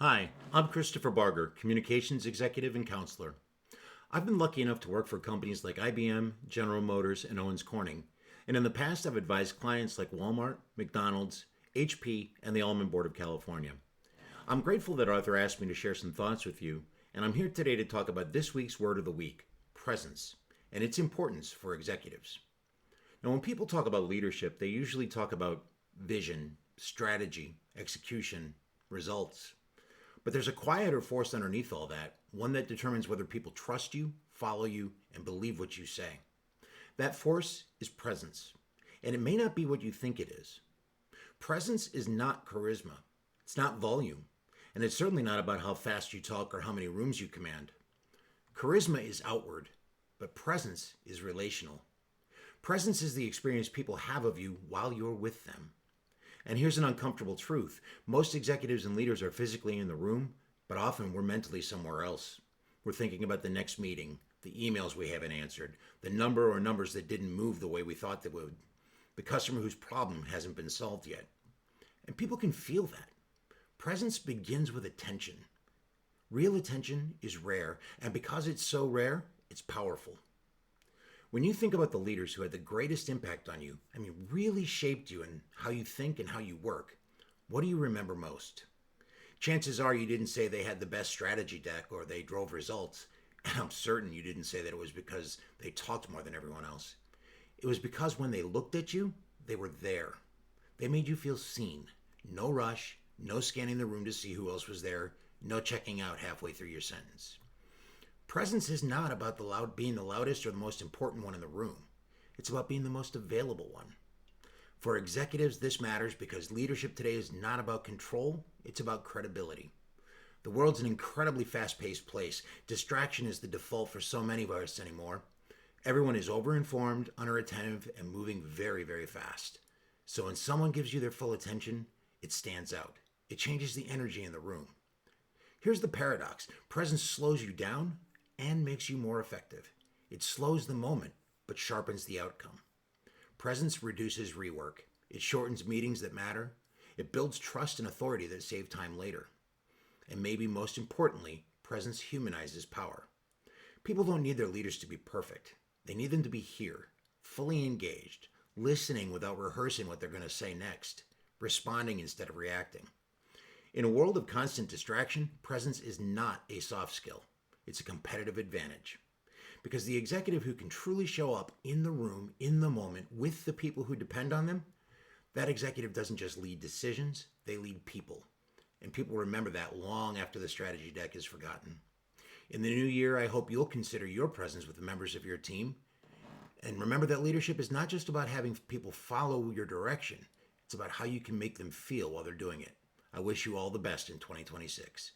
Hi, I'm Christopher Barger, Communications Executive and Counselor. I've been lucky enough to work for companies like IBM, General Motors, and Owens Corning, and in the past I've advised clients like Walmart, McDonald's, HP, and the Almond Board of California. I'm grateful that Arthur asked me to share some thoughts with you, and I'm here today to talk about this week's word of the week, presence, and its importance for executives. Now, when people talk about leadership, they usually talk about vision, strategy, execution, results. But there's a quieter force underneath all that, one that determines whether people trust you, follow you, and believe what you say. That force is presence, and it may not be what you think it is. Presence is not charisma, it's not volume, and it's certainly not about how fast you talk or how many rooms you command. Charisma is outward, but presence is relational. Presence is the experience people have of you while you're with them. And here's an uncomfortable truth. Most executives and leaders are physically in the room, but often we're mentally somewhere else. We're thinking about the next meeting, the emails we haven't answered, the number or numbers that didn't move the way we thought they would, the customer whose problem hasn't been solved yet. And people can feel that. Presence begins with attention. Real attention is rare, and because it's so rare, it's powerful. When you think about the leaders who had the greatest impact on you, really shaped you in how you think and how you work, what do you remember most? Chances are you didn't say they had the best strategy deck or they drove results, and I'm certain you didn't say that it was because they talked more than everyone else. It was because when they looked at you, they were there. They made you feel seen. No rush, no scanning the room to see who else was there, no checking out halfway through your sentence. Presence is not about being the loudest or the most important one in the room. It's about being the most available one. For executives, this matters because leadership today is not about control, it's about credibility. The world's an incredibly fast-paced place. Distraction is the default for so many of us anymore. Everyone is overinformed, underattentive, and moving very, very fast. So when someone gives you their full attention, it stands out. It changes the energy in the room. Here's the paradox. Presence slows you down and makes you more effective. It slows the moment, but sharpens the outcome. Presence reduces rework. It shortens meetings that matter. It builds trust and authority that save time later. And maybe most importantly, presence humanizes power. People don't need their leaders to be perfect. They need them to be here, fully engaged, listening without rehearsing what they're going to say next, responding instead of reacting. In a world of constant distraction, presence is not a soft skill. It's a competitive advantage. Because the executive who can truly show up in the room, in the moment, with the people who depend on them, that executive doesn't just lead decisions, they lead people. And people remember that long after the strategy deck is forgotten. In the new year, I hope you'll consider your presence with the members of your team. And remember that leadership is not just about having people follow your direction. It's about how you can make them feel while they're doing it. I wish you all the best in 2026.